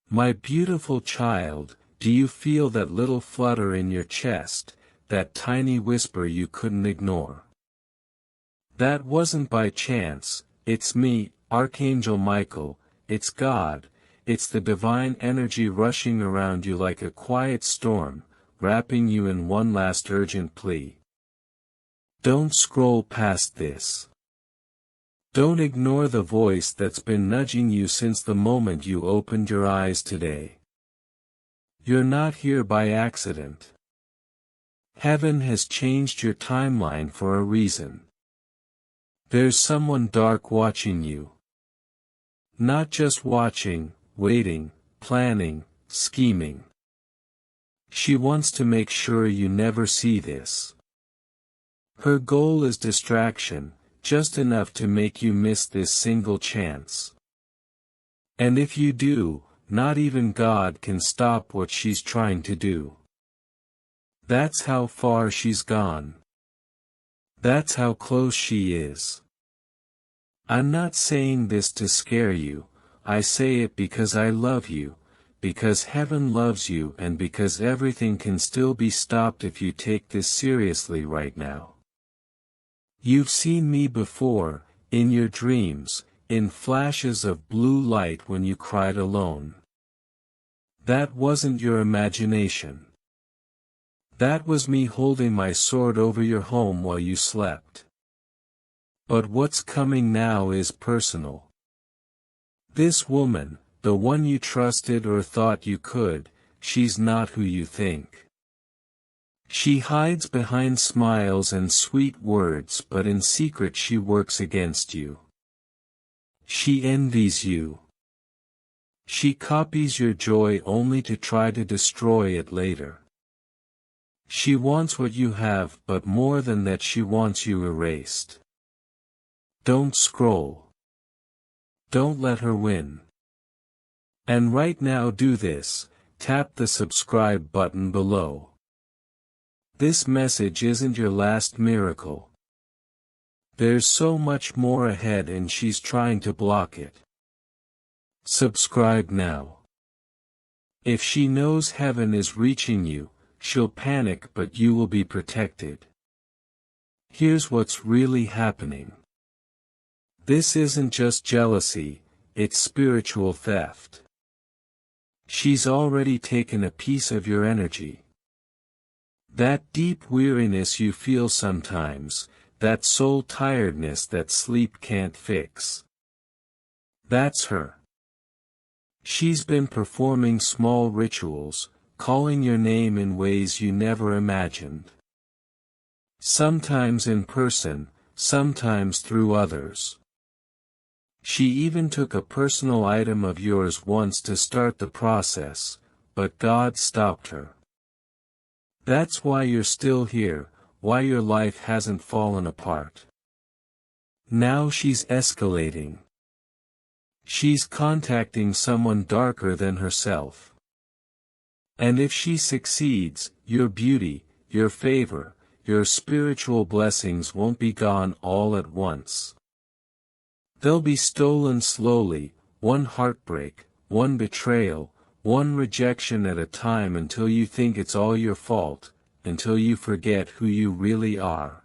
My beautiful child, do you feel that little flutter in your chest, that tiny whisper you couldn't ignore? That wasn't by chance, it's me, Archangel Michael, it's God, it's the divine energy rushing around you like a quiet storm, wrapping you in one last urgent plea. Don't scroll past this. Don't ignore the voice that's been nudging you since the moment you opened your eyes today. You're not here by accident. Heaven has changed your timeline for a reason. There's someone dark watching you. Not just watching, waiting, planning, scheming. She wants to make sure you never see this. Her goal is distraction, just enough to make you miss this single chance. And if you do, not even God can stop what she's trying to do. That's how far she's gone. That's how close she is. I'm not saying this to scare you, I say it because I love you, because heaven loves you, and because everything can still be stopped if you take this seriously right now. You've seen me before, in your dreams, in flashes of blue light when you cried alone. That wasn't your imagination. That was me holding my sword over your home while you slept. But what's coming now is personal. This woman, the one you trusted or thought you could, she's not who you think. She hides behind smiles and sweet words, but in secret she works against you. She envies you. She copies your joy only to try to destroy it later. She wants what you have, but more than that she wants you erased. Don't scroll. Don't let her win. And right now do this, tap the subscribe button below. This message isn't your last miracle. There's so much more ahead and she's trying to block it. Subscribe now. If she knows heaven is reaching you, she'll panic, but you will be protected. Here's what's really happening. This isn't just jealousy, it's spiritual theft. She's already taken a piece of your energy. That deep weariness you feel sometimes, that soul tiredness that sleep can't fix. That's her. She's been performing small rituals, calling your name in ways you never imagined. Sometimes in person, sometimes through others. She even took a personal item of yours once to start the process, but God stopped her. That's why you're still here, why your life hasn't fallen apart. Now she's escalating. She's contacting someone darker than herself. And if she succeeds, your beauty, your favor, your spiritual blessings won't be gone all at once. They'll be stolen slowly, one heartbreak, one betrayal, one rejection at a time, until you think it's all your fault, until you forget who you really are.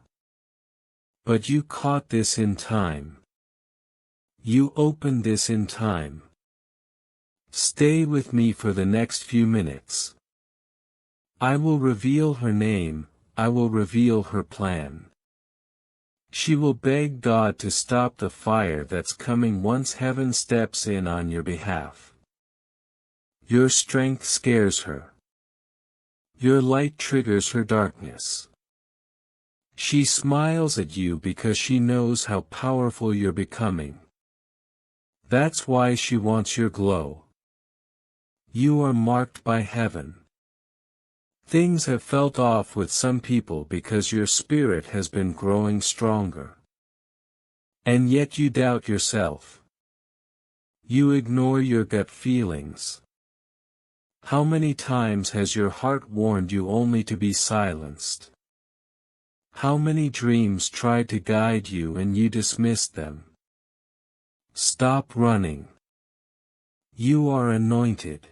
But you caught this in time. You opened this in time. Stay with me for the next few minutes. I will reveal her name, I will reveal her plan. She will beg God to stop the fire that's coming once heaven steps in on your behalf. Your strength scares her. Your light triggers her darkness. She smiles at you because she knows how powerful you're becoming. That's why she wants your glow. You are marked by heaven. Things have felt off with some people because your spirit has been growing stronger. And yet you doubt yourself. You ignore your gut feelings. How many times has your heart warned you only to be silenced? How many dreams tried to guide you and you dismissed them? Stop running. You are anointed.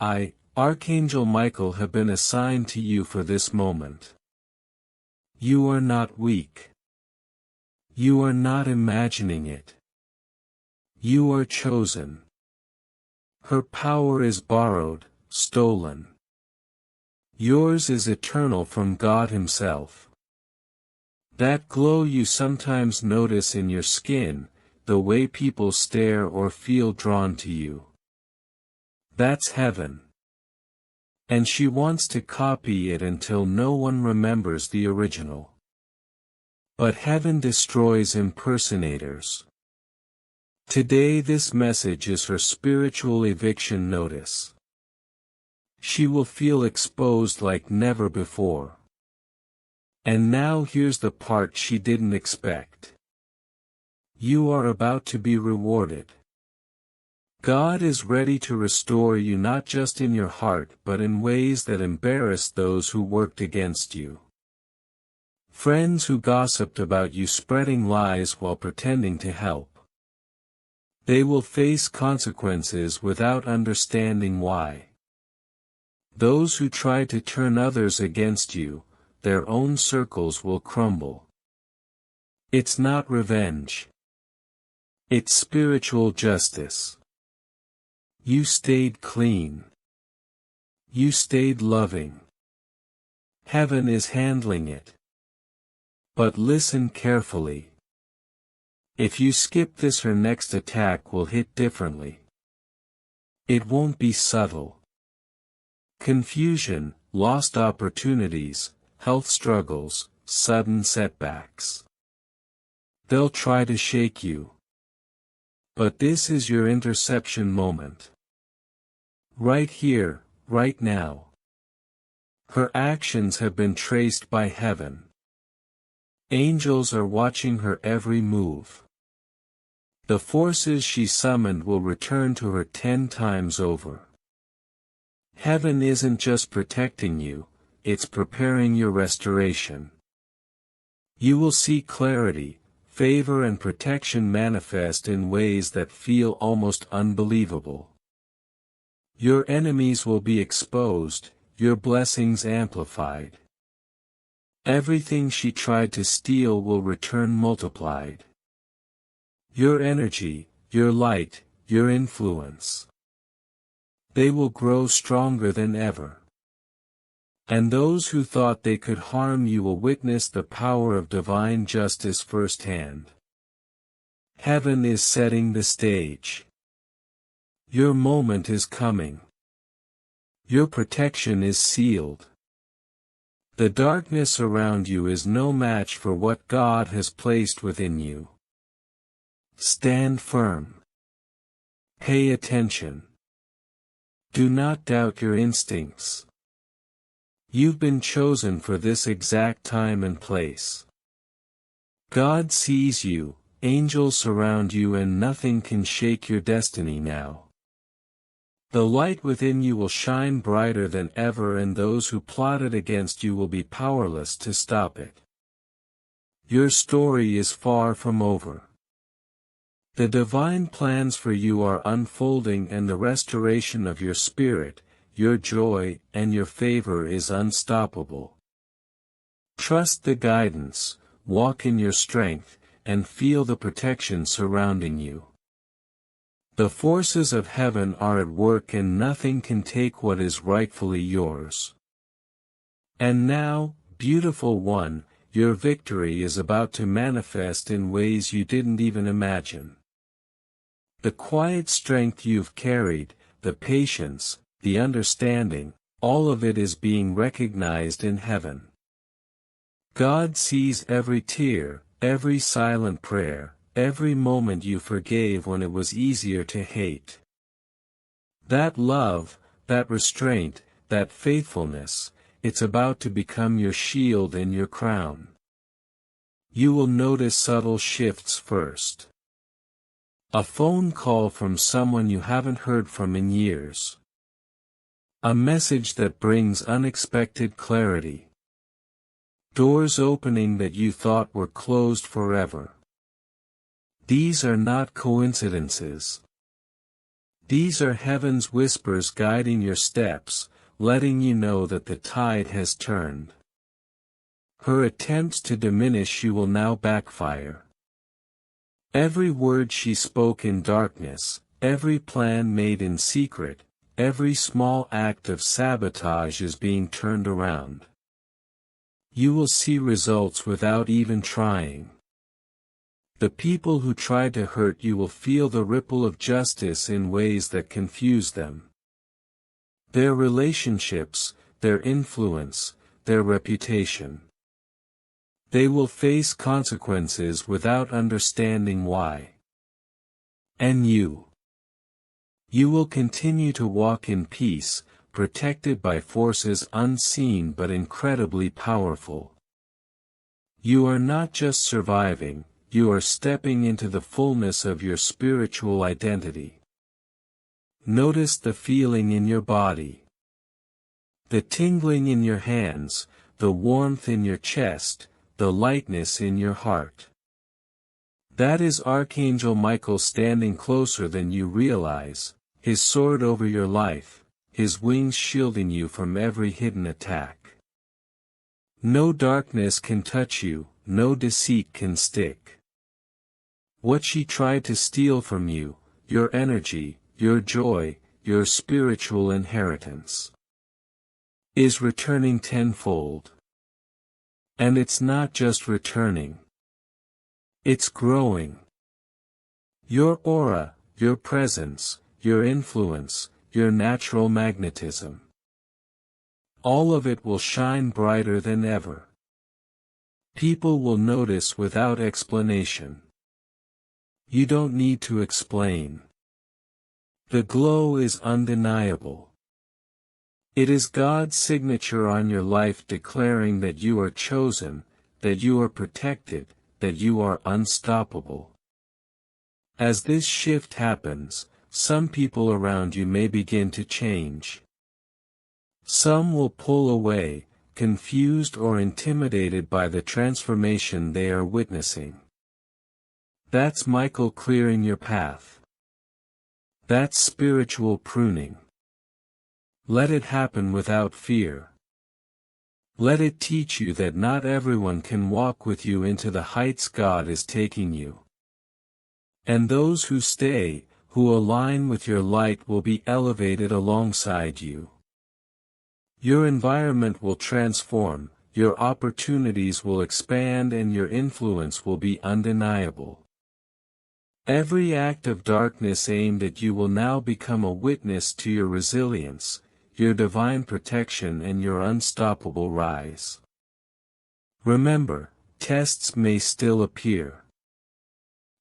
I, Archangel Michael, have been assigned to you for this moment. You are not weak. You are not imagining it. You are chosen. Her power is borrowed, stolen. Yours is eternal from God Himself. That glow you sometimes notice in your skin, the way people stare or feel drawn to you. That's heaven. And she wants to copy it until no one remembers the original. But heaven destroys impersonators. Today this message is her spiritual eviction notice. She will feel exposed like never before. And now here's the part she didn't expect. You are about to be rewarded. God is ready to restore you not just in your heart but in ways that embarrass those who worked against you. Friends who gossiped about you spreading lies while pretending to help. They will face consequences without understanding why. Those who try to turn others against you, their own circles will crumble. It's not revenge. It's spiritual justice. You stayed clean. You stayed loving. Heaven is handling it. But listen carefully. If you skip this, her next attack will hit differently. It won't be subtle. Confusion, lost opportunities, health struggles, sudden setbacks. They'll try to shake you. But this is your interception moment. Right here, right now. Her actions have been traced by heaven. Angels are watching her every move. The forces she summoned will return to her 10 times over. Heaven isn't just protecting you, it's preparing your restoration. You will see clarity, favor and protection manifest in ways that feel almost unbelievable. Your enemies will be exposed, your blessings amplified. Everything she tried to steal will return multiplied. Your energy, your light, your influence. They will grow stronger than ever. And those who thought they could harm you will witness the power of divine justice firsthand. Heaven is setting the stage. Your moment is coming. Your protection is sealed. The darkness around you is no match for what God has placed within you. Stand firm. Pay attention. Do not doubt your instincts. You've been chosen for this exact time and place. God sees you, angels surround you, and nothing can shake your destiny now. The light within you will shine brighter than ever, and those who plotted against you will be powerless to stop it. Your story is far from over. The divine plans for you are unfolding, and the restoration of your spirit, your joy, and your favor is unstoppable. Trust the guidance, walk in your strength, and feel the protection surrounding you. The forces of heaven are at work, and nothing can take what is rightfully yours. And now, beautiful one, your victory is about to manifest in ways you didn't even imagine. The quiet strength you've carried, the patience, the understanding, all of it is being recognized in heaven. God sees every tear, every silent prayer, every moment you forgave when it was easier to hate. That love, that restraint, that faithfulness, it's about to become your shield and your crown. You will notice subtle shifts first. A phone call from someone you haven't heard from in years. A message that brings unexpected clarity. Doors opening that you thought were closed forever. These are not coincidences. These are heaven's whispers guiding your steps, letting you know that the tide has turned. Her attempts to diminish you will now backfire. Every word she spoke in darkness, every plan made in secret, every small act of sabotage is being turned around. You will see results without even trying. The people who tried to hurt you will feel the ripple of justice in ways that confuse them. Their relationships, their influence, their reputation. They will face consequences without understanding why. And you. You will continue to walk in peace, protected by forces unseen but incredibly powerful. You are not just surviving, you are stepping into the fullness of your spiritual identity. Notice the feeling in your body. The tingling in your hands, the warmth in your chest, the lightness in your heart. That is Archangel Michael standing closer than you realize, his sword over your life, his wings shielding you from every hidden attack. No darkness can touch you, no deceit can stick. What she tried to steal from you, your energy, your joy, your spiritual inheritance, is returning tenfold. And it's not just returning. It's growing. Your aura, your presence, your influence, your natural magnetism. All of it will shine brighter than ever. People will notice without explanation. You don't need to explain. The glow is undeniable. It is God's signature on your life declaring that you are chosen, that you are protected, that you are unstoppable. As this shift happens, some people around you may begin to change. Some will pull away, confused or intimidated by the transformation they are witnessing. That's Michael clearing your path. That's spiritual pruning. Let it happen without fear. Let it teach you that not everyone can walk with you into the heights God is taking you. And those who stay, who align with your light will be elevated alongside you. Your environment will transform, your opportunities will expand and your influence will be undeniable. Every act of darkness aimed at you will now become a witness to your resilience, your divine protection and your unstoppable rise. Remember, tests may still appear.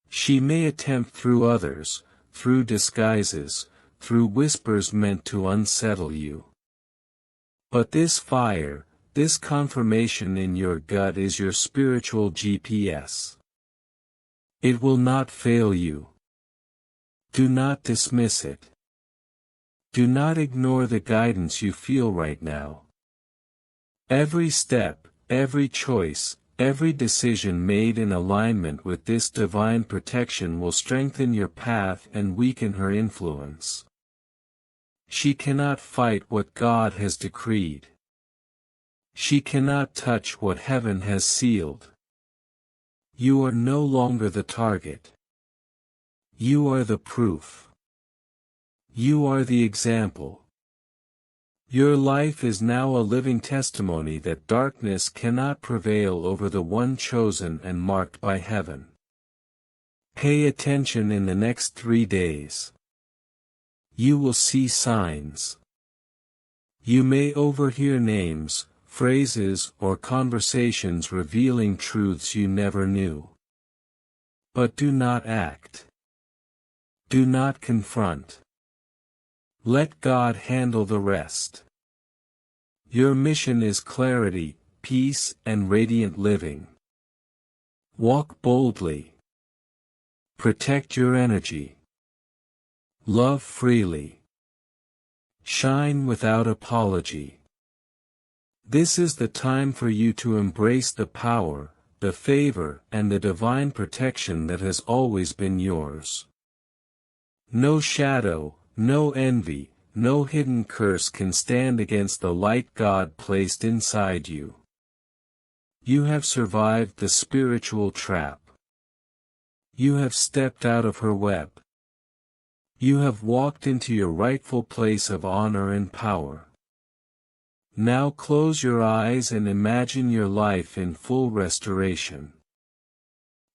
She may attempt through others, through disguises, through whispers meant to unsettle you. But this fire, this confirmation in your gut is your spiritual GPS. It will not fail you. Do not dismiss it. Do not ignore the guidance you feel right now. Every step, every choice, every decision made in alignment with this divine protection will strengthen your path and weaken her influence. She cannot fight what God has decreed. She cannot touch what heaven has sealed. You are no longer the target. You are the proof. You are the example. Your life is now a living testimony that darkness cannot prevail over the one chosen and marked by heaven. Pay attention in the next 3 days. You will see signs. You may overhear names, phrases or conversations revealing truths you never knew. But do not act. Do not confront. Let God handle the rest. Your mission is clarity, peace, and radiant living. Walk boldly. Protect your energy. Love freely. Shine without apology. This is the time for you to embrace the power, the favor, and the divine protection that has always been yours. No shadow, No envy, no hidden curse can stand against the light God placed inside you. You have survived the spiritual trap. You have stepped out of her web. You have walked into your rightful place of honor and power. Now close your eyes and imagine your life in full restoration.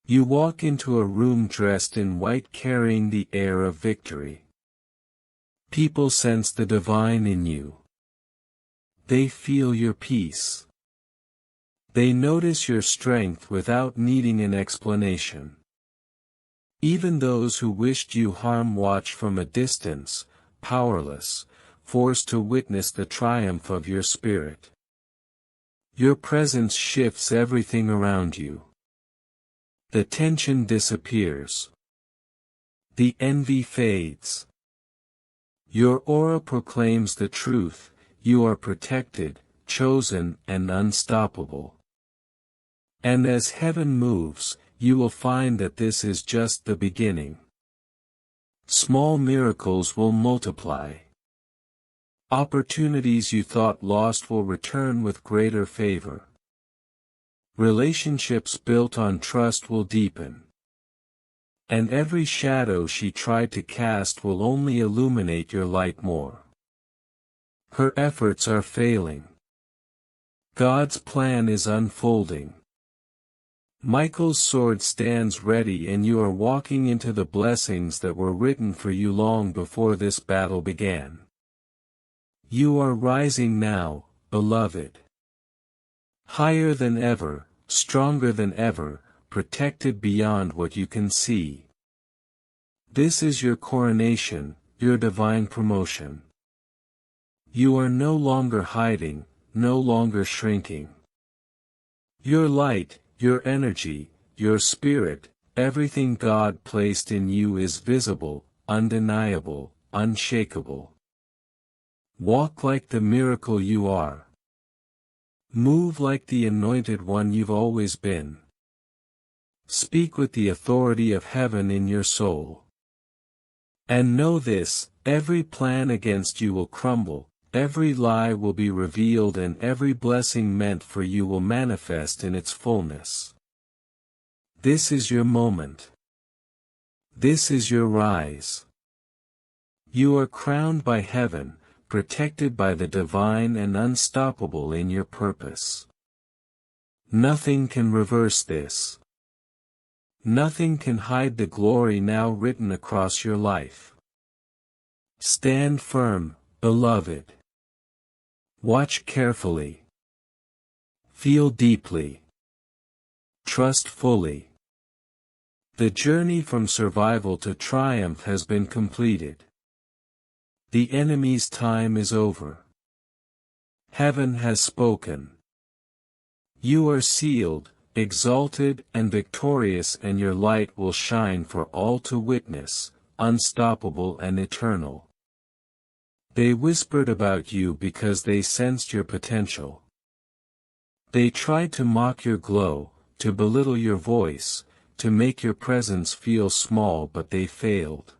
You walk into a room dressed in white carrying the air of victory. People sense the divine in you. They feel your peace. They notice your strength without needing an explanation. Even those who wished you harm watch from a distance, powerless, forced to witness the triumph of your spirit. Your presence shifts everything around you. The tension disappears. The envy fades. Your aura proclaims the truth: you are protected, chosen, and unstoppable. And as heaven moves, you will find that this is just the beginning. Small miracles will multiply. Opportunities you thought lost will return with greater favor. Relationships built on trust will deepen. And every shadow she tried to cast will only illuminate your light more. Her efforts are failing. God's plan is unfolding. Michael's sword stands ready, and you are walking into the blessings that were written for you long before this battle began. You are rising now, beloved. Higher than ever, stronger than ever, protected beyond what you can see. This is your coronation, your divine promotion. You are no longer hiding, no longer shrinking. Your light, your energy, your spirit, everything God placed in you is visible, undeniable, unshakable. Walk like the miracle you are. Move like the anointed one you've always been. Speak with the authority of heaven in your soul. And know this: every plan against you will crumble, every lie will be revealed, and every blessing meant for you will manifest in its fullness. This is your moment. This is your rise. You are crowned by heaven, protected by the divine, and unstoppable in your purpose. Nothing can reverse this. Nothing can hide the glory now written across your life. Stand firm, beloved. Watch carefully. Feel deeply. Trust fully. The journey from survival to triumph has been completed. The enemy's time is over. Heaven has spoken. You are sealed, exalted, and victorious, and your light will shine for all to witness, unstoppable and eternal. They whispered about you because they sensed your potential. They tried to mock your glow, to belittle your voice, to make your presence feel small, but they failed.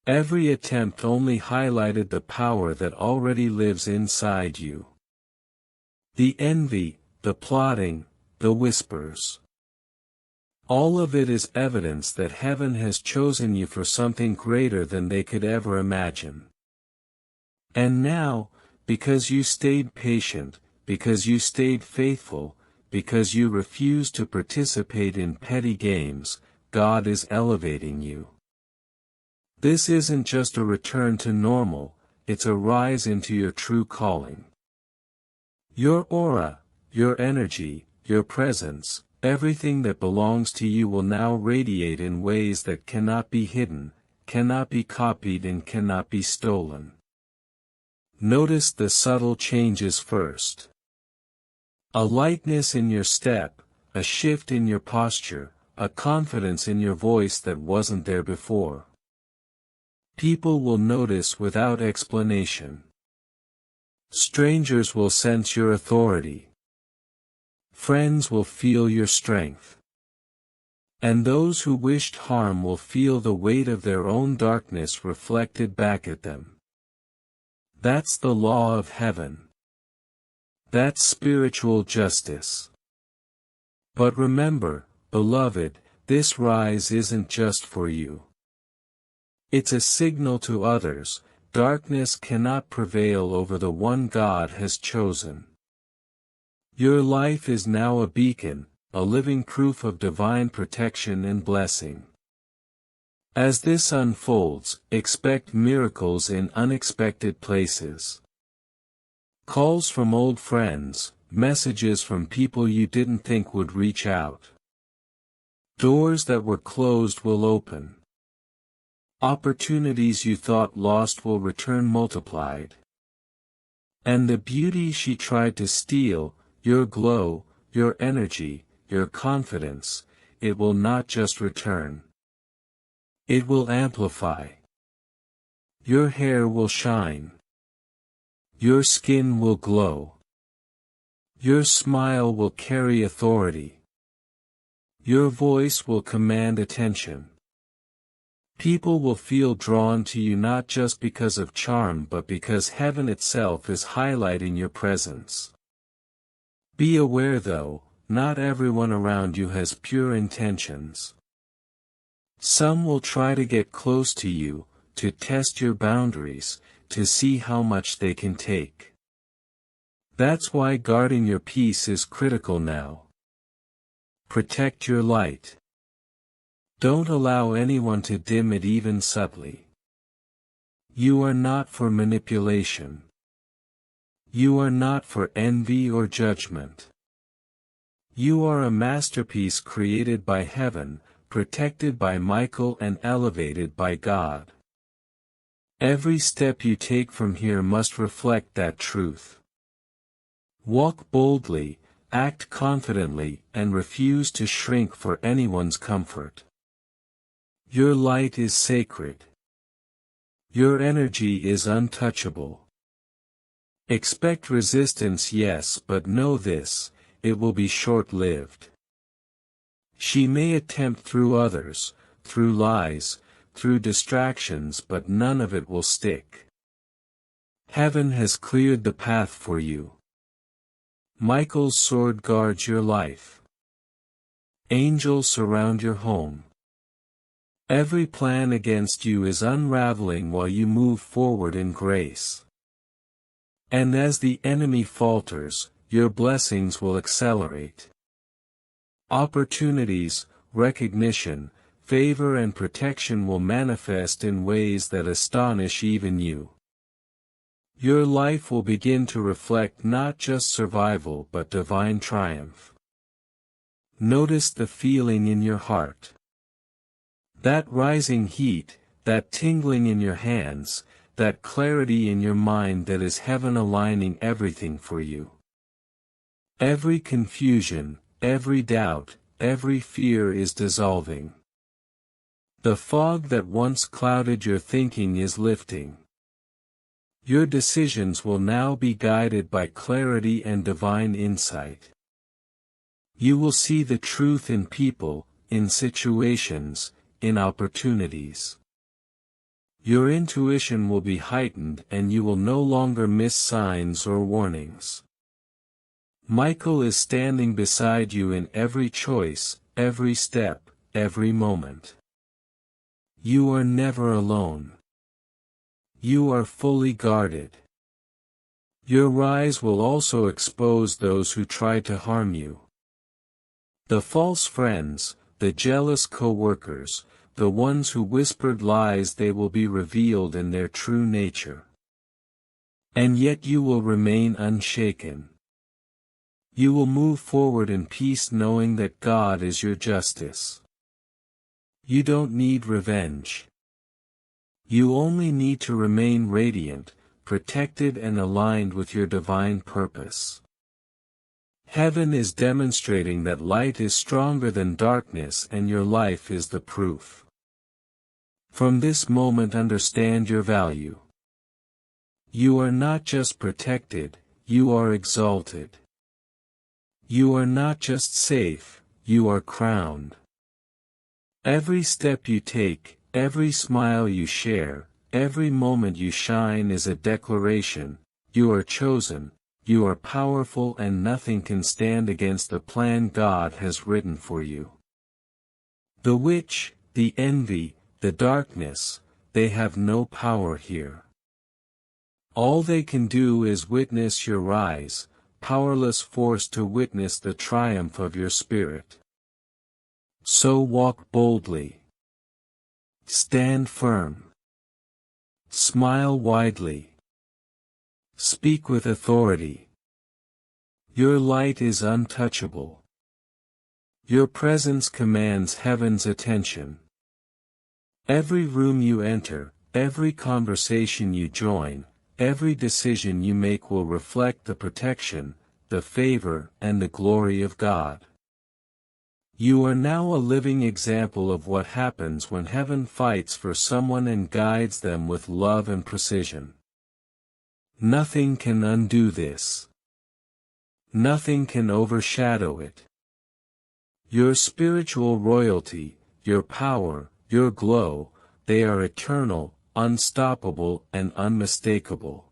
Every attempt only highlighted the power that already lives inside you. The envy, the plotting, the whispers. All of it is evidence that heaven has chosen you for something greater than they could ever imagine. And now, because you stayed patient, because you stayed faithful, because you refused to participate in petty games, God is elevating you. This isn't just a return to normal, it's a rise into your true calling. Your aura, your energy, your presence, everything that belongs to you will now radiate in ways that cannot be hidden, cannot be copied, and cannot be stolen. Notice the subtle changes first. A lightness in your step, a shift in your posture, a confidence in your voice that wasn't there before. People will notice without explanation. Strangers will sense your authority. Friends will feel your strength. And those who wished harm will feel the weight of their own darkness reflected back at them. That's the law of heaven. That's spiritual justice. But remember, beloved, this rise isn't just for you. It's a signal to others. Darkness cannot prevail over the one God has chosen. Your life is now a beacon, a living proof of divine protection and blessing. As this unfolds, expect miracles in unexpected places. Calls from old friends, messages from people you didn't think would reach out. Doors that were closed will open. Opportunities you thought lost will return multiplied. And the beauty she tried to steal, your glow, your energy, your confidence, it will not just return. It will amplify. Your hair will shine. Your skin will glow. Your smile will carry authority. Your voice will command attention. People will feel drawn to you not just because of charm but because heaven itself is highlighting your presence. Be aware though, not everyone around you has pure intentions. Some will try to get close to you, to test your boundaries, to see how much they can take. That's why guarding your peace is critical now. Protect your light. Don't allow anyone to dim it even subtly. You are not for manipulation. You are not for envy or judgment. You are a masterpiece created by heaven, protected by Michael and elevated by God. Every step you take from here must reflect that truth. Walk boldly, act confidently, and refuse to shrink for anyone's comfort. Your light is sacred. Your energy is untouchable. Expect resistance, yes, but know this, it will be short-lived. She may attempt through others, through lies, through distractions, but none of it will stick. Heaven has cleared the path for you. Michael's sword guards your life. Angels surround your home. Every plan against you is unraveling while you move forward in grace. And as the enemy falters, your blessings will accelerate. Opportunities, recognition, favor and protection will manifest in ways that astonish even you. Your life will begin to reflect not just survival but divine triumph. Notice the feeling in your heart. That rising heat, that tingling in your hands, that clarity in your mind, that is heaven aligning everything for you. Every confusion, every doubt, every fear is dissolving. The fog that once clouded your thinking is lifting. Your decisions will now be guided by clarity and divine insight. You will see the truth in people, in situations, in opportunities. Your intuition will be heightened and you will no longer miss signs or warnings. Michael is standing beside you in every choice, every step, every moment. You are never alone. You are fully guarded. Your rise will also expose those who try to harm you. The false friends, the jealous co-workers, the ones who whispered lies, they will be revealed in their true nature. And yet you will remain unshaken. You will move forward in peace knowing that God is your justice. You don't need revenge. You only need to remain radiant, protected and aligned with your divine purpose. Heaven is demonstrating that light is stronger than darkness and your life is the proof. From this moment understand your value. You are not just protected, you are exalted. You are not just safe, you are crowned. Every step you take, every smile you share, every moment you shine is a declaration: you are chosen, you are powerful, and nothing can stand against the plan God has written for you. The witch, the envy, the darkness, they have no power here. All they can do is witness your rise, powerless force to witness the triumph of your spirit. So walk boldly. Stand firm. Smile widely. Speak with authority. Your light is untouchable. Your presence commands heaven's attention. Every room you enter, every conversation you join, every decision you make will reflect the protection, the favor, and the glory of God. You are now a living example of what happens when heaven fights for someone and guides them with love and precision. Nothing can undo this. Nothing can overshadow it. Your spiritual royalty, your power, your glow, they are eternal, unstoppable, and unmistakable.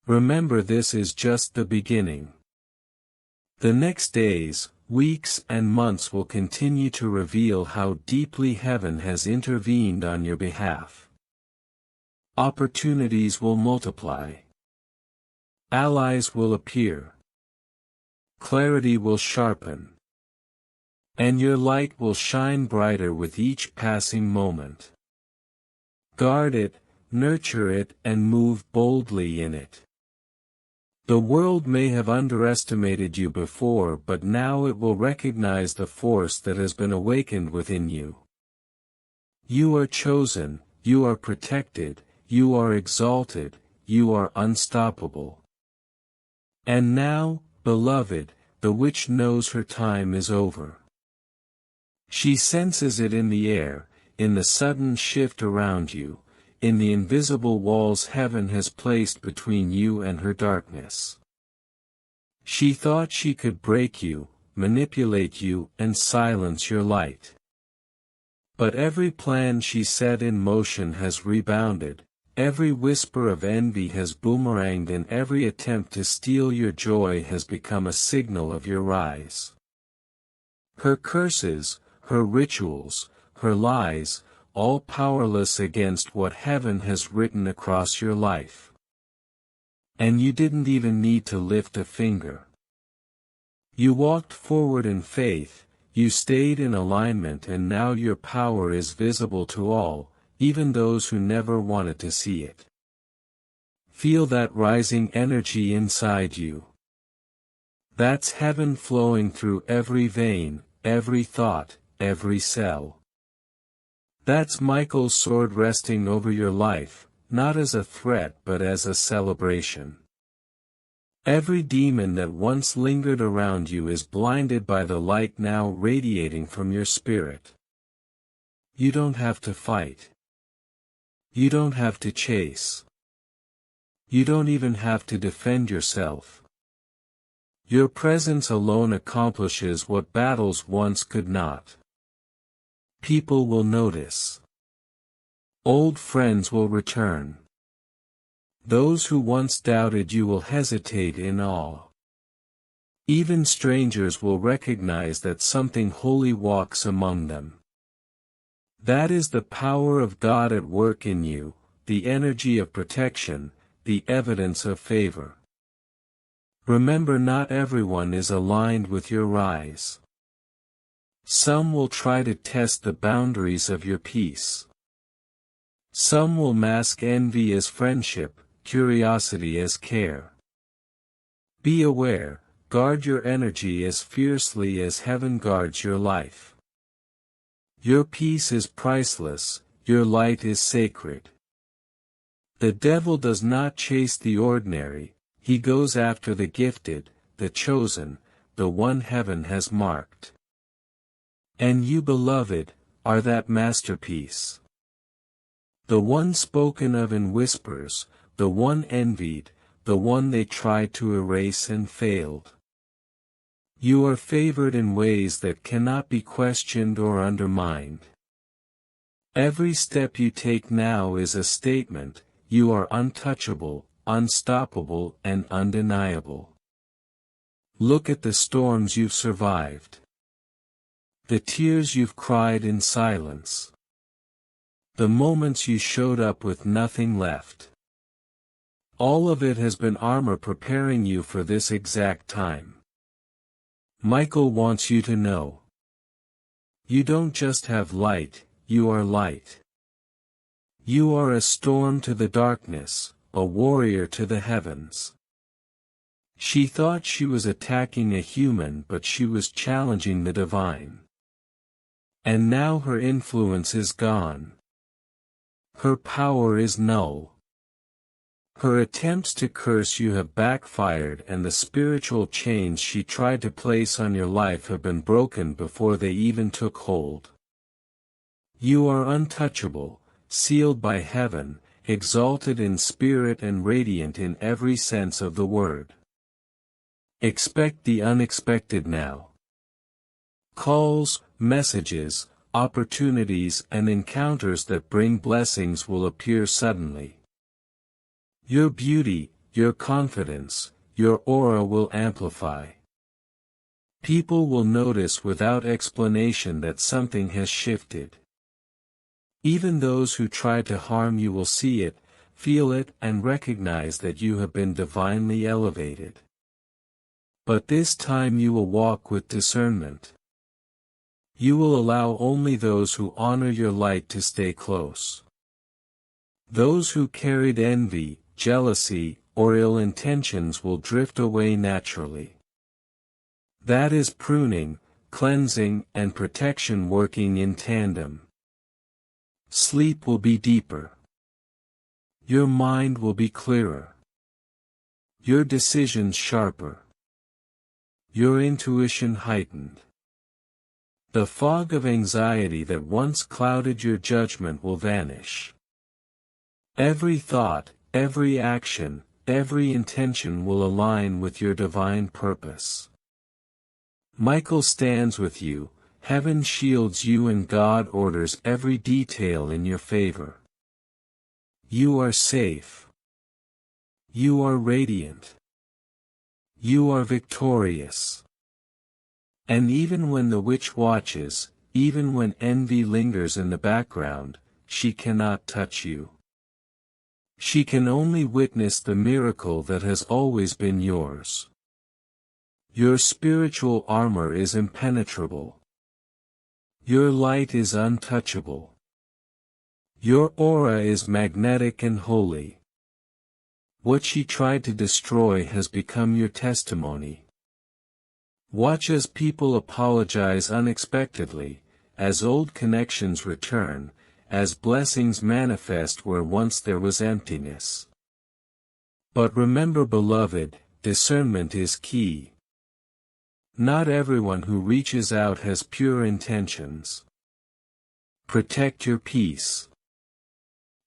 Remember, this is just the beginning. The next days, weeks, and months will continue to reveal how deeply heaven has intervened on your behalf. Opportunities will multiply. Allies will appear. Clarity will sharpen. And your light will shine brighter with each passing moment. Guard it, nurture it, and move boldly in it. The world may have underestimated you before, but now it will recognize the force that has been awakened within you. You are chosen, you are protected, you are exalted, you are unstoppable. And now, beloved, the witch knows her time is over. She senses it in the air, in the sudden shift around you, in the invisible walls heaven has placed between you and her darkness. She thought she could break you, manipulate you, and silence your light. But every plan she set in motion has rebounded, every whisper of envy has boomeranged, and every attempt to steal your joy has become a signal of your rise. Her curses, her rituals, her lies, all powerless against what heaven has written across your life. And you didn't even need to lift a finger. You walked forward in faith, you stayed in alignment, and now your power is visible to all, even those who never wanted to see it. Feel that rising energy inside you. That's heaven flowing through every vein, every thought, every cell. That's Michael's sword resting over your life, not as a threat but as a celebration. Every demon that once lingered around you is blinded by the light now radiating from your spirit. You don't have to fight. You don't have to chase. You don't even have to defend yourself. Your presence alone accomplishes what battles once could not. People will notice. Old friends will return. Those who once doubted you will hesitate in awe. Even strangers will recognize that something holy walks among them. That is the power of God at work in you, the energy of protection, the evidence of favor. Remember, not everyone is aligned with your rise. Some will try to test the boundaries of your peace. Some will mask envy as friendship, curiosity as care. Be aware, guard your energy as fiercely as heaven guards your life. Your peace is priceless, your light is sacred. The devil does not chase the ordinary, he goes after the gifted, the chosen, the one heaven has marked. And you, beloved, are that masterpiece. The one spoken of in whispers, the one envied, the one they tried to erase and failed. You are favored in ways that cannot be questioned or undermined. Every step you take now is a statement: you are untouchable, unstoppable, and undeniable. Look at the storms you've survived. The tears you've cried in silence. The moments you showed up with nothing left. All of it has been armor preparing you for this exact time. Michael wants you to know. You don't just have light, you are light. You are a storm to the darkness, a warrior to the heavens. She thought she was attacking a human, but she was challenging the divine. And now her influence is gone. Her power is null. Her attempts to curse you have backfired, and the spiritual chains she tried to place on your life have been broken before they even took hold. You are untouchable, sealed by heaven, exalted in spirit and radiant in every sense of the word. Expect the unexpected now. Calls, messages, opportunities, and encounters that bring blessings will appear suddenly. Your beauty, your confidence, your aura will amplify. People will notice without explanation that something has shifted. Even those who try to harm you will see it, feel it, and recognize that you have been divinely elevated. But this time you will walk with discernment. You will allow only those who honor your light to stay close. Those who carried envy, jealousy, or ill intentions will drift away naturally. That is pruning, cleansing, and protection working in tandem. Sleep will be deeper. Your mind will be clearer. Your decisions sharper. Your intuition heightened. The fog of anxiety that once clouded your judgment will vanish. Every thought, every action, every intention will align with your divine purpose. Michael stands with you, heaven shields you, and God orders every detail in your favor. You are safe. You are radiant. You are victorious. And even when the witch watches, even when envy lingers in the background, she cannot touch you. She can only witness the miracle that has always been yours. Your spiritual armor is impenetrable. Your light is untouchable. Your aura is magnetic and holy. What she tried to destroy has become your testimony. Watch as people apologize unexpectedly, as old connections return, as blessings manifest where once there was emptiness. But remember, beloved, discernment is key. Not everyone who reaches out has pure intentions. Protect your peace.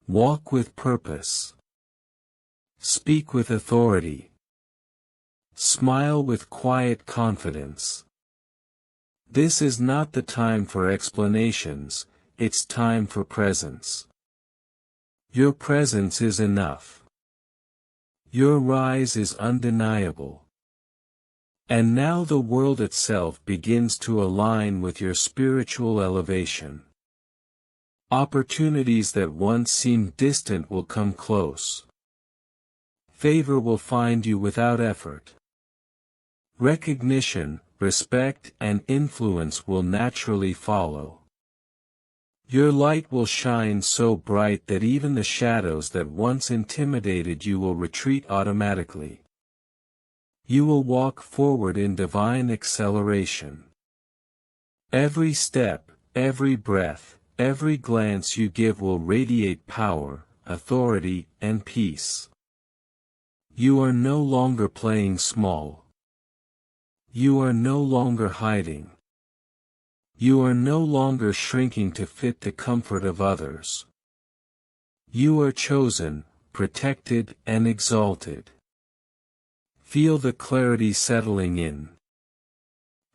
Walk with purpose. Speak with authority. Smile with quiet confidence. This is not the time for explanations, it's time for presence. Your presence is enough. Your rise is undeniable. And now the world itself begins to align with your spiritual elevation. Opportunities that once seemed distant will come close. Favor will find you without effort. Recognition, respect, and influence will naturally follow. Your light will shine so bright that even the shadows that once intimidated you will retreat automatically. You will walk forward in divine acceleration. Every step, every breath, every glance you give will radiate power, authority, and peace. You are no longer playing small. You are no longer hiding. You are no longer shrinking to fit the comfort of others. You are chosen, protected, and exalted. Feel the clarity settling in.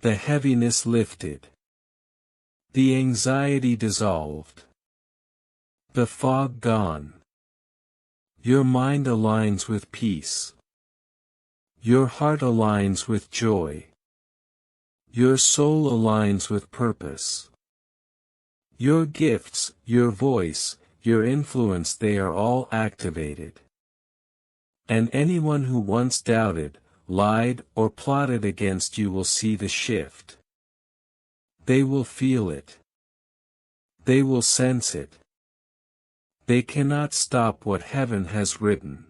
The heaviness lifted. The anxiety dissolved. The fog gone. Your mind aligns with peace. Your heart aligns with joy. Your soul aligns with purpose. Your gifts, your voice, your influence, they are all activated. And anyone who once doubted, lied, or plotted against you will see the shift. They will feel it. They will sense it. They cannot stop what heaven has written.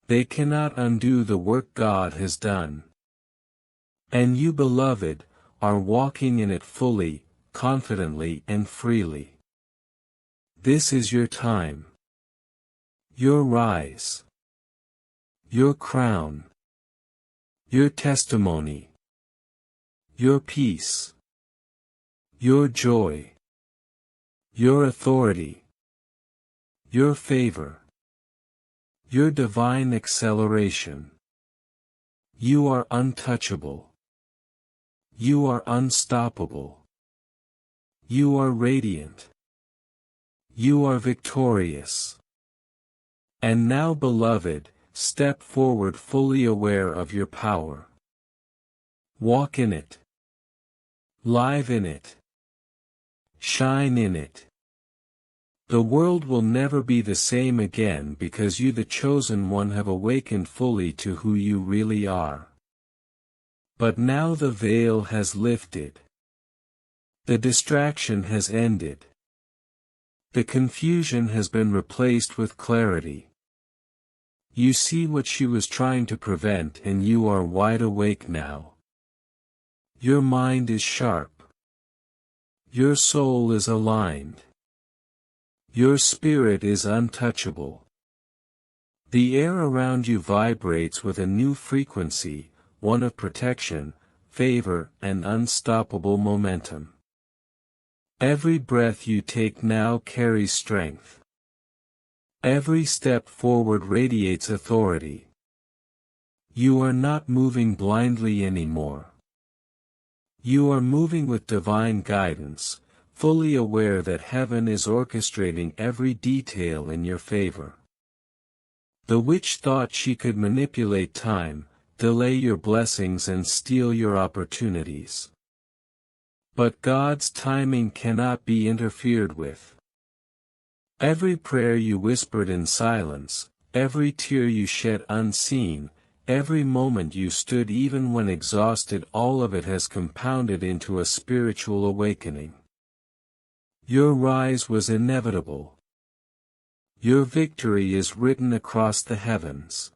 They cannot undo the work God has done. And you, beloved, are walking in it fully, confidently and freely. This is your time. Your rise. Your crown. Your testimony. Your peace. Your joy. Your authority. Your favor. Your divine acceleration. You are untouchable. You are unstoppable. You are radiant. You are victorious. And now, beloved, step forward fully aware of your power. Walk in it. Live in it. Shine in it. The world will never be the same again because you, the chosen one, have awakened fully to who you really are. But now the veil has lifted. The distraction has ended. The confusion has been replaced with clarity. You see what she was trying to prevent, and you are wide awake now. Your mind is sharp. Your soul is aligned. Your spirit is untouchable. The air around you vibrates with a new frequency, one of protection, favor, and unstoppable momentum. Every breath you take now carries strength. Every step forward radiates authority. You are not moving blindly anymore. You are moving with divine guidance, fully aware that heaven is orchestrating every detail in your favor. The witch thought she could manipulate time, delay your blessings and steal your opportunities. But God's timing cannot be interfered with. Every prayer you whispered in silence, every tear you shed unseen, every moment you stood even when exhausted, all of it has compounded into a spiritual awakening. Your rise was inevitable. Your victory is written across the heavens.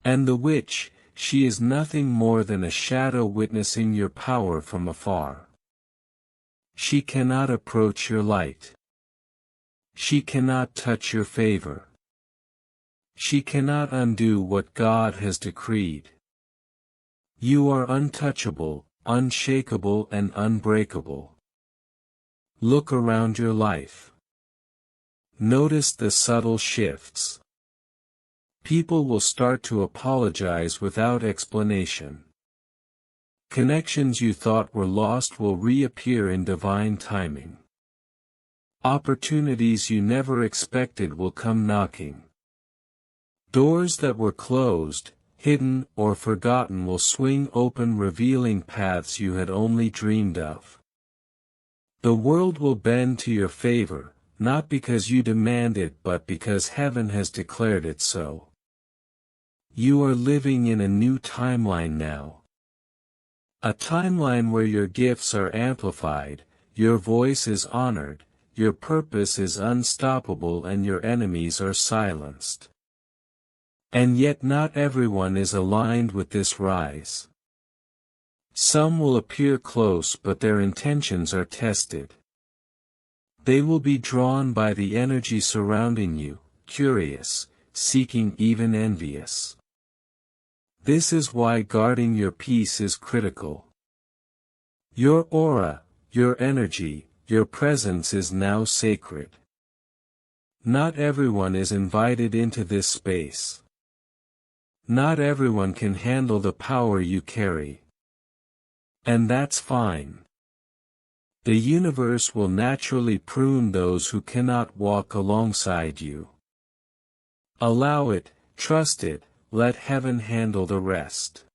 And the witch, she is nothing more than a shadow witnessing your power from afar. She cannot approach your light. She cannot touch your favor. She cannot undo what God has decreed. You are untouchable, unshakable and unbreakable. Look around your life. Notice the subtle shifts. People will start to apologize without explanation. Connections you thought were lost will reappear in divine timing. Opportunities you never expected will come knocking. Doors that were closed, hidden, or forgotten will swing open, revealing paths you had only dreamed of. The world will bend to your favor, not because you demand it but because heaven has declared it so. You are living in a new timeline now. A timeline where your gifts are amplified, your voice is honored, your purpose is unstoppable and your enemies are silenced. And yet not everyone is aligned with this rise. Some will appear close but their intentions are tested. They will be drawn by the energy surrounding you, curious, seeking, even envious. This is why guarding your peace is critical. Your aura, your energy, your presence is now sacred. Not everyone is invited into this space. Not everyone can handle the power you carry. And that's fine. The universe will naturally prune those who cannot walk alongside you. Allow it, trust it, let heaven handle the rest.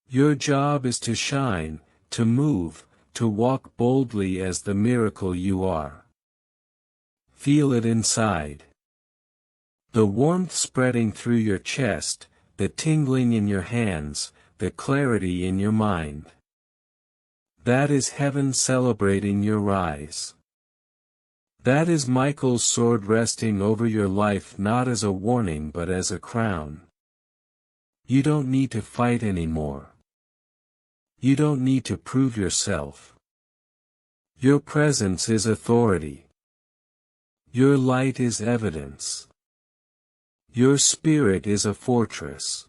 Your job is to shine, to move, to walk boldly as the miracle you are. Feel it inside. The warmth spreading through your chest, the tingling in your hands, the clarity in your mind. That is heaven celebrating your rise. That is Michael's sword resting over your life, not as a warning but as a crown. You don't need to fight anymore. You don't need to prove yourself. Your presence is authority. Your light is evidence. Your spirit is a fortress.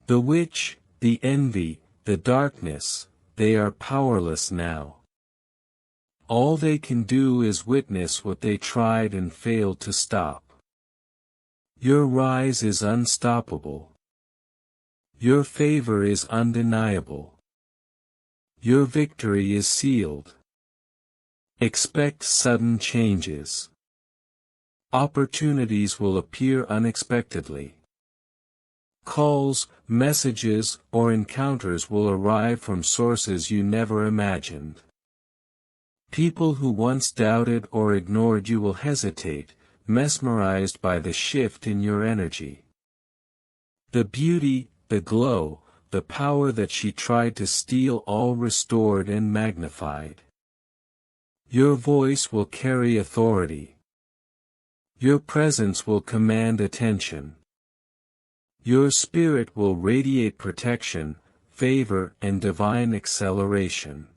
The witch, the envy, the darkness, they are powerless now. All they can do is witness what they tried and failed to stop. Your rise is unstoppable. Your favor is undeniable. Your victory is sealed. Expect sudden changes. Opportunities will appear unexpectedly. Calls, messages, or encounters will arrive from sources you never imagined. People who once doubted or ignored you will hesitate, mesmerized by the shift in your energy. The beauty, the glow, the power that she tried to steal, all restored and magnified. Your voice will carry authority. Your presence will command attention. Your spirit will radiate protection, favor, and divine acceleration.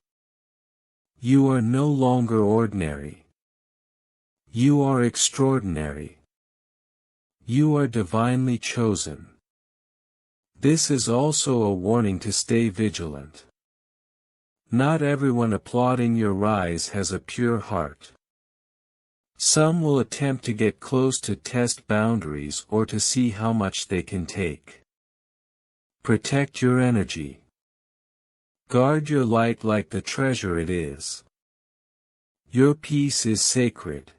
You are no longer ordinary. You are extraordinary. You are divinely chosen. This is also a warning to stay vigilant. Not everyone applauding your rise has a pure heart. Some will attempt to get close to test boundaries or to see how much they can take. Protect your energy. Guard your light like the treasure it is. Your peace is sacred.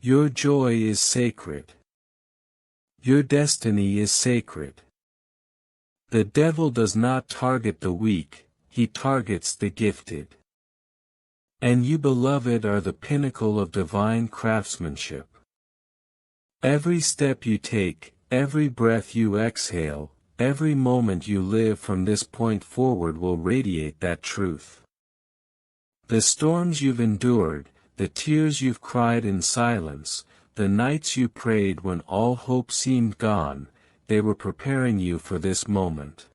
Your joy is sacred. Your destiny is sacred. The devil does not target the weak, he targets the gifted. And you, beloved, are the pinnacle of divine craftsmanship. Every step you take, every breath you exhale, every moment you live from this point forward will radiate that truth. The storms you've endured, the tears you've cried in silence, the nights you prayed when all hope seemed gone, they were preparing you for this moment.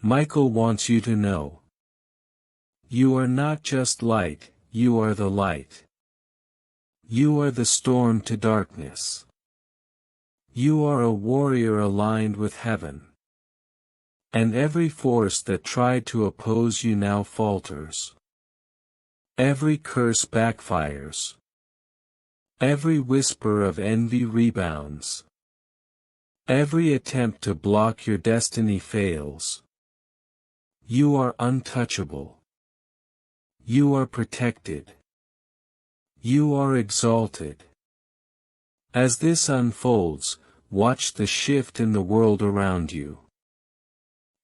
Michael wants you to know. You are not just light, you are the light. You are the storm to darkness. You are a warrior aligned with heaven. And every force that tried to oppose you now falters. Every curse backfires. Every whisper of envy rebounds. Every attempt to block your destiny fails. You are untouchable. You are protected. You are exalted. As this unfolds, watch the shift in the world around you.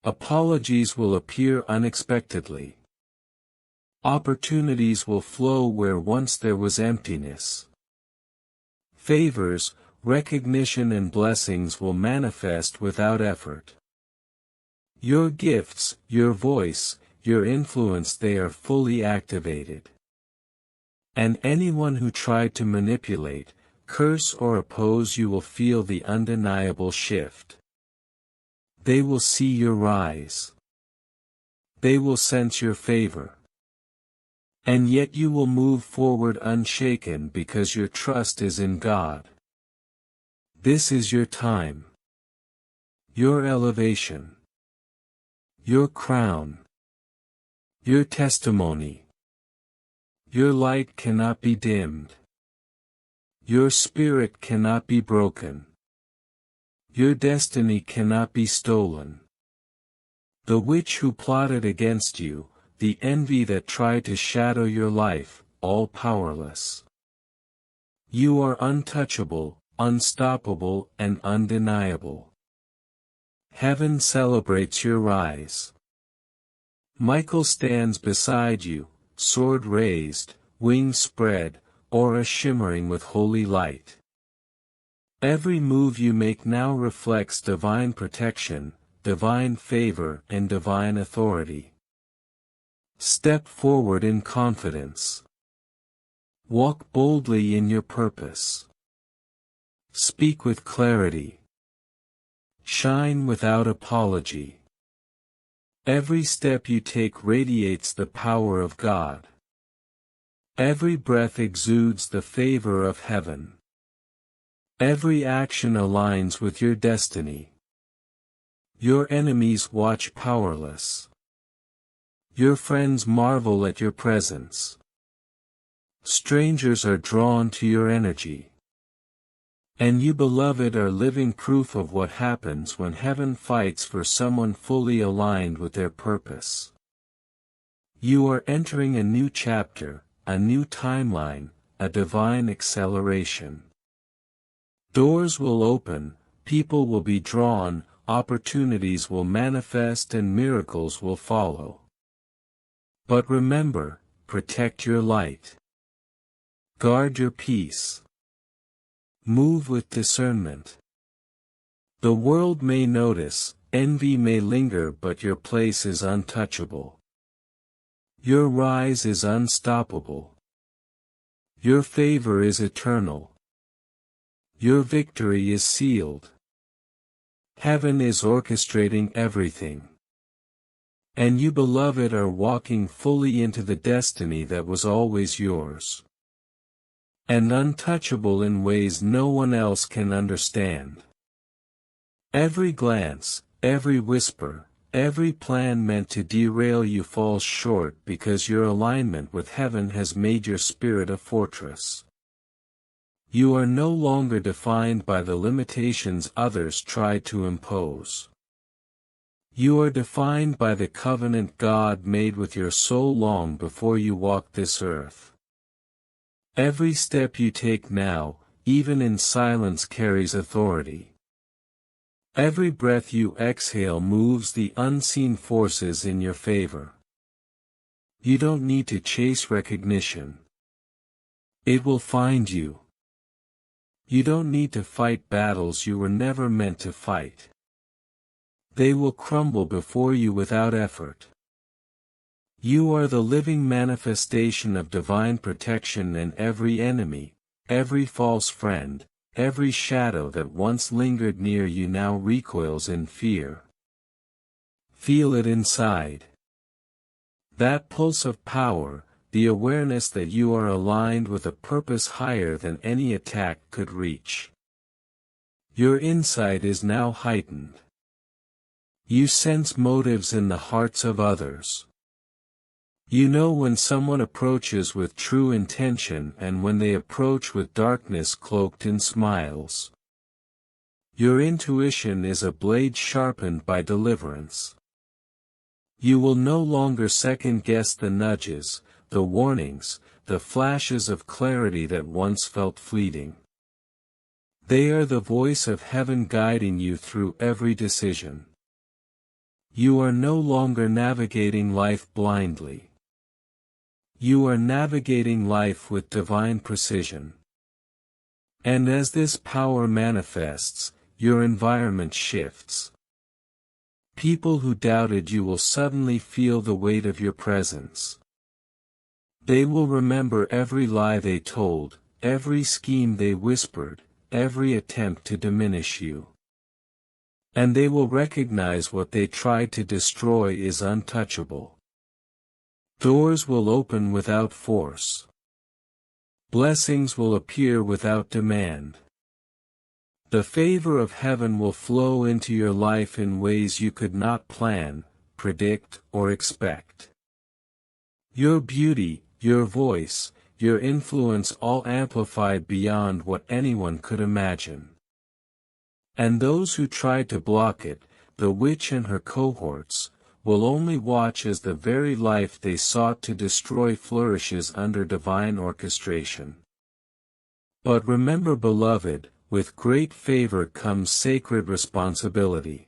Apologies will appear unexpectedly. Opportunities will flow where once there was emptiness. Favors, recognition, and blessings will manifest without effort. Your gifts, your voice, your influence, they are fully activated. And anyone who tried to manipulate, curse, or oppose you will feel the undeniable shift. They will see your rise. They will sense your favor. And yet you will move forward unshaken because your trust is in God. This is your time. Your elevation. Your crown. Your testimony. Your light cannot be dimmed. Your spirit cannot be broken. Your destiny cannot be stolen. The witch who plotted against you, the envy that tried to shadow your life, all powerless. You are untouchable, unstoppable and undeniable. Heaven celebrates your rise. Michael stands beside you, sword raised, wings spread, aura shimmering with holy light. Every move you make now reflects divine protection, divine favor and divine authority. Step forward in confidence. Walk boldly in your purpose. Speak with clarity. Shine without apology. Every step you take radiates the power of God. Every breath exudes the favor of heaven. Every action aligns with your destiny. Your enemies watch powerless. Your friends marvel at your presence. Strangers are drawn to your energy. And you, beloved, are living proof of what happens when heaven fights for someone fully aligned with their purpose. You are entering a new chapter, a new timeline, a divine acceleration. Doors will open, people will be drawn, opportunities will manifest and miracles will follow. But remember, protect your light. Guard your peace. Move with discernment. The world may notice, envy may linger, but your place is untouchable. Your rise is unstoppable. Your favor is eternal. Your victory is sealed. Heaven is orchestrating everything. And you, beloved, are walking fully into the destiny that was always yours. And untouchable in ways no one else can understand. Every glance, every whisper, every plan meant to derail you falls short because your alignment with heaven has made your spirit a fortress. You are no longer defined by the limitations others try to impose. You are defined by the covenant God made with your soul long before you walked this earth. Every step you take now, even in silence, carries authority. Every breath you exhale moves the unseen forces in your favor. You don't need to chase recognition. It will find you. You don't need to fight battles you were never meant to fight. They will crumble before you without effort. You are the living manifestation of divine protection, and every enemy, every false friend, every shadow that once lingered near you now recoils in fear. Feel it inside. That pulse of power, the awareness that you are aligned with a purpose higher than any attack could reach. Your insight is now heightened. You sense motives in the hearts of others. You know when someone approaches with true intention and when they approach with darkness cloaked in smiles. Your intuition is a blade sharpened by deliverance. You will no longer second-guess the nudges, the warnings, the flashes of clarity that once felt fleeting. They are the voice of heaven guiding you through every decision. You are no longer navigating life blindly. You are navigating life with divine precision. And as this power manifests, your environment shifts. People who doubted you will suddenly feel the weight of your presence. They will remember every lie they told, every scheme they whispered, every attempt to diminish you. And they will recognize what they tried to destroy is untouchable. Doors will open without force. Blessings will appear without demand. The favor of heaven will flow into your life in ways you could not plan, predict, or expect. Your beauty, your voice, your influence all amplified beyond what anyone could imagine. And those who tried to block it, the witch and her cohorts, will only watch as the very life they sought to destroy flourishes under divine orchestration. But remember, beloved, with great favor comes sacred responsibility.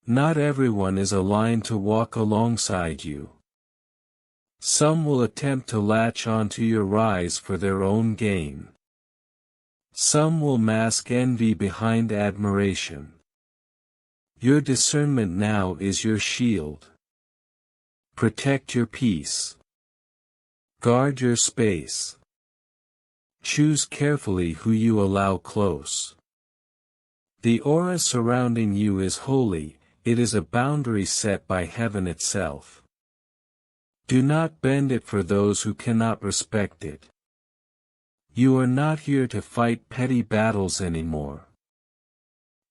Not everyone is aligned to walk alongside you. Some will attempt to latch onto your rise for their own gain. Some will mask envy behind admiration. Your discernment now is your shield. Protect your peace. Guard your space. Choose carefully who you allow close. The aura surrounding you is holy, it is a boundary set by heaven itself. Do not bend it for those who cannot respect it. You are not here to fight petty battles anymore.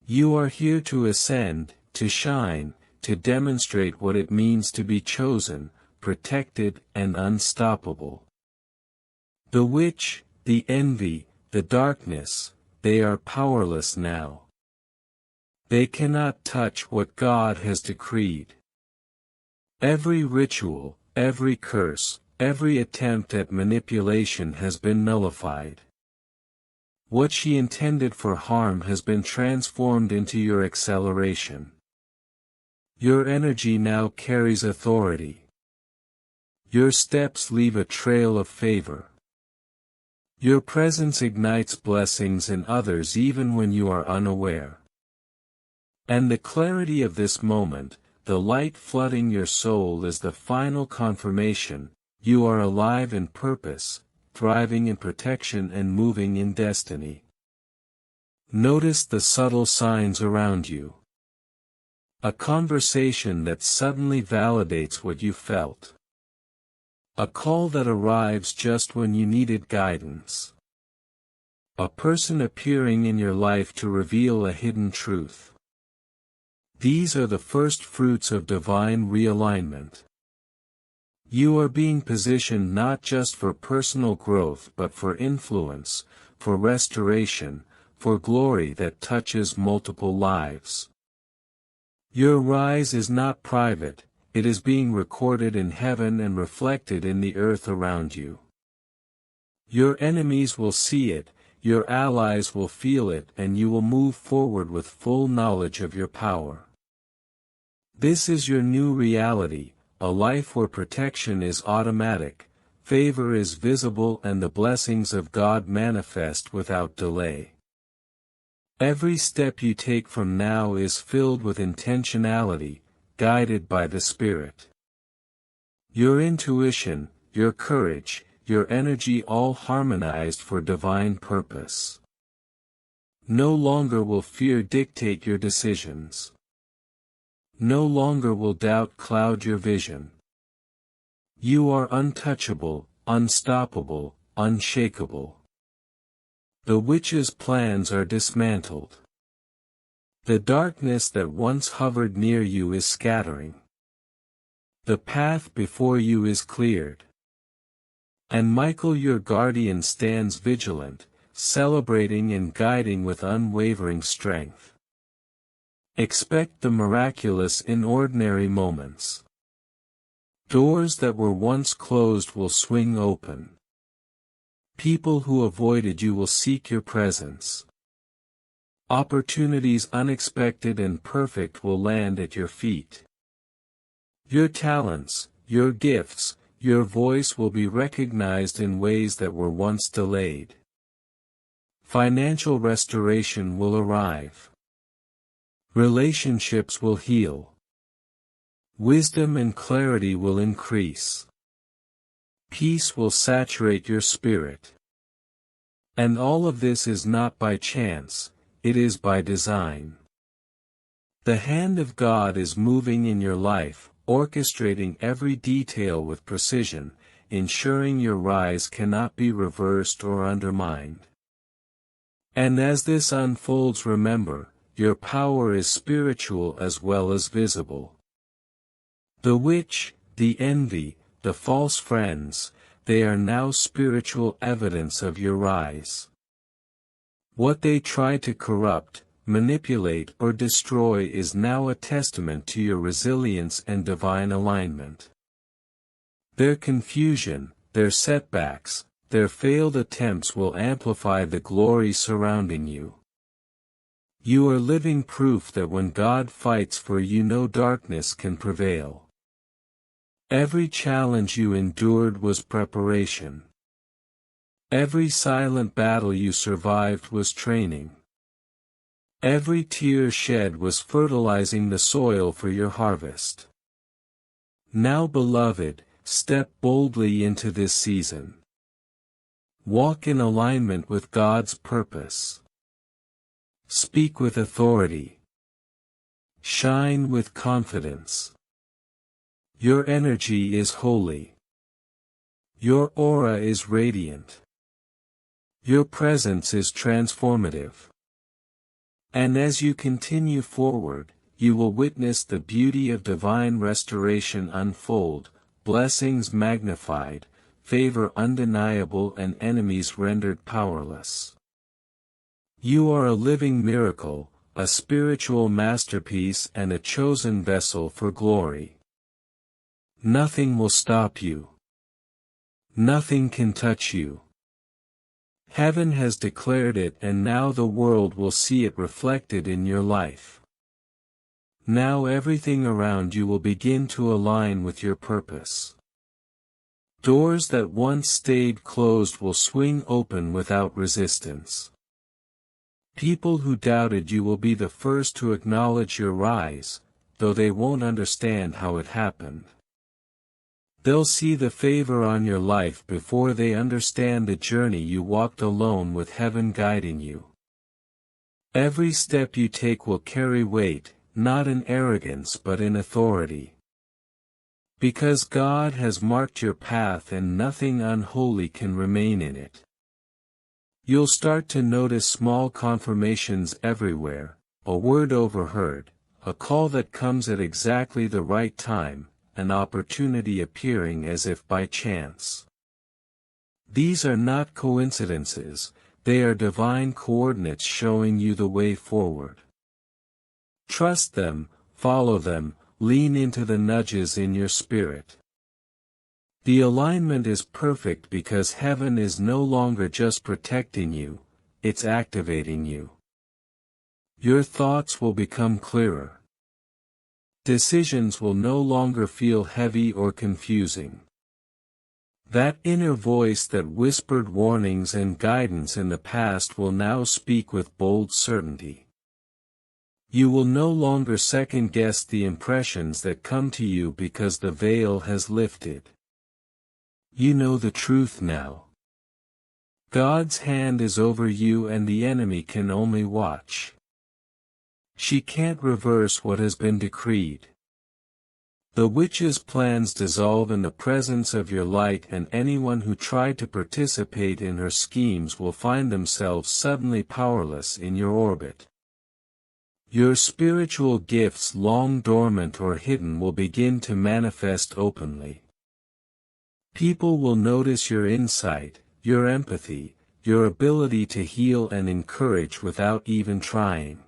You are here to ascend, to shine, to demonstrate what it means to be chosen, protected, and unstoppable. The witch, the envy, the darkness, they are powerless now. They cannot touch what God has decreed. Every ritual, every curse, every attempt at manipulation has been nullified. What she intended for harm has been transformed into your acceleration. Your energy now carries authority. Your steps leave a trail of favor. Your presence ignites blessings in others even when you are unaware. And the clarity of this moment, the light flooding your soul, is the final confirmation: you are alive in purpose, thriving in protection, and moving in destiny. Notice the subtle signs around you. A conversation that suddenly validates what you felt. A call that arrives just when you needed guidance. A person appearing in your life to reveal a hidden truth. These are the first fruits of divine realignment. You are being positioned not just for personal growth but for influence, for restoration, for glory that touches multiple lives. Your rise is not private, it is being recorded in heaven and reflected in the earth around you. Your enemies will see it, your allies will feel it, and you will move forward with full knowledge of your power. This is your new reality, a life where protection is automatic, favor is visible, and the blessings of God manifest without delay. Every step you take from now is filled with intentionality, guided by the Spirit. Your intuition, your courage, your energy, all harmonized for divine purpose. No longer will fear dictate your decisions. No longer will doubt cloud your vision. You are untouchable, unstoppable, unshakable. The witch's plans are dismantled. The darkness that once hovered near you is scattering. The path before you is cleared. And Michael, your guardian, stands vigilant, celebrating and guiding with unwavering strength. Expect the miraculous in ordinary moments. Doors that were once closed will swing open. People who avoided you will seek your presence. Opportunities unexpected and perfect will land at your feet. Your talents, your gifts, your voice will be recognized in ways that were once delayed. Financial restoration will arrive. Relationships will heal. Wisdom and clarity will increase. Peace will saturate your spirit. And all of this is not by chance, it is by design. The hand of God is moving in your life, orchestrating every detail with precision, ensuring your rise cannot be reversed or undermined. And as this unfolds, remember, your power is spiritual as well as visible. The witch, the envy, the false friends, they are now spiritual evidence of your rise. What they tried to corrupt, manipulate or destroy is now a testament to your resilience and divine alignment. Their confusion, their setbacks, their failed attempts will amplify the glory surrounding you. You are living proof that when God fights for you, no darkness can prevail. Every challenge you endured was preparation. Every silent battle you survived was training. Every tear shed was fertilizing the soil for your harvest. Now, beloved, step boldly into this season. Walk in alignment with God's purpose. Speak with authority. Shine with confidence. Your energy is holy. Your aura is radiant. Your presence is transformative. And as you continue forward, you will witness the beauty of divine restoration unfold, blessings magnified, favor undeniable, and enemies rendered powerless. You are a living miracle, a spiritual masterpiece, and a chosen vessel for glory. Nothing will stop you. Nothing can touch you. Heaven has declared it, and now the world will see it reflected in your life. Now everything around you will begin to align with your purpose. Doors that once stayed closed will swing open without resistance. People who doubted you will be the first to acknowledge your rise, though they won't understand how it happened. They'll see the favor on your life before they understand the journey you walked alone with heaven guiding you. Every step you take will carry weight, not in arrogance but in authority. Because God has marked your path and nothing unholy can remain in it. You'll start to notice small confirmations everywhere, a word overheard, a call that comes at exactly the right time, an opportunity appearing as if by chance. These are not coincidences, they are divine coordinates showing you the way forward. Trust them, follow them, lean into the nudges in your spirit. The alignment is perfect because heaven is no longer just protecting you, it's activating you. Your thoughts will become clearer. Decisions will no longer feel heavy or confusing. That inner voice that whispered warnings and guidance in the past will now speak with bold certainty. You will no longer second-guess the impressions that come to you because the veil has lifted. You know the truth now. God's hand is over you and the enemy can only watch. She can't reverse what has been decreed. The witch's plans dissolve in the presence of your light, and anyone who tried to participate in her schemes will find themselves suddenly powerless in your orbit. Your spiritual gifts, long dormant or hidden, will begin to manifest openly. People will notice your insight, your empathy, your ability to heal and encourage without even trying.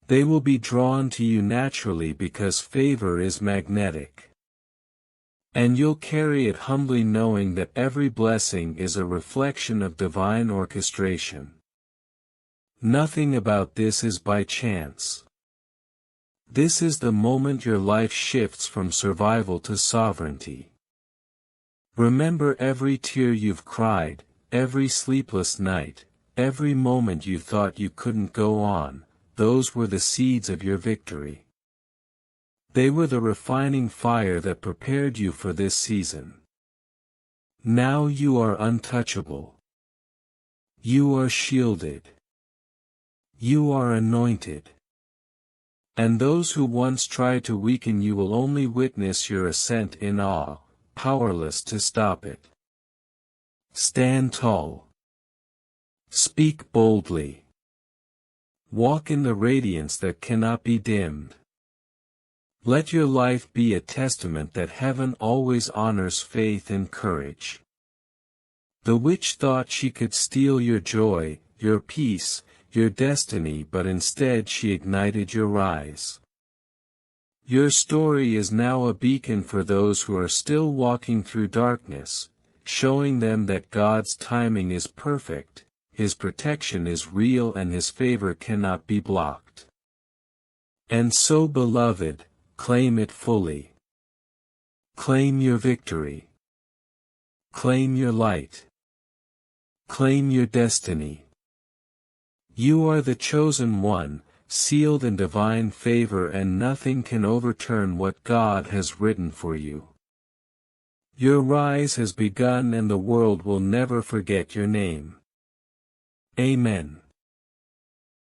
They will be drawn to you naturally because favor is magnetic. And you'll carry it humbly, knowing that every blessing is a reflection of divine orchestration. Nothing about this is by chance. This is the moment your life shifts from survival to sovereignty. Remember every tear you've cried, every sleepless night, every moment you thought you couldn't go on. Those were the seeds of your victory. They were the refining fire that prepared you for this season. Now you are untouchable. You are shielded. You are anointed. And those who once tried to weaken you will only witness your ascent in awe, powerless to stop it. Stand tall. Speak boldly. Walk in the radiance that cannot be dimmed. Let your life be a testament that heaven always honors faith and courage. The witch thought she could steal your joy, your peace, your destiny, but instead she ignited your rise. Your story is now a beacon for those who are still walking through darkness, showing them that God's timing is perfect, His protection is real, and His favor cannot be blocked. And so, beloved, claim it fully. Claim your victory. Claim your light. Claim your destiny. You are the chosen one, sealed in divine favor, and nothing can overturn what God has written for you. Your rise has begun, and the world will never forget your name. Amen.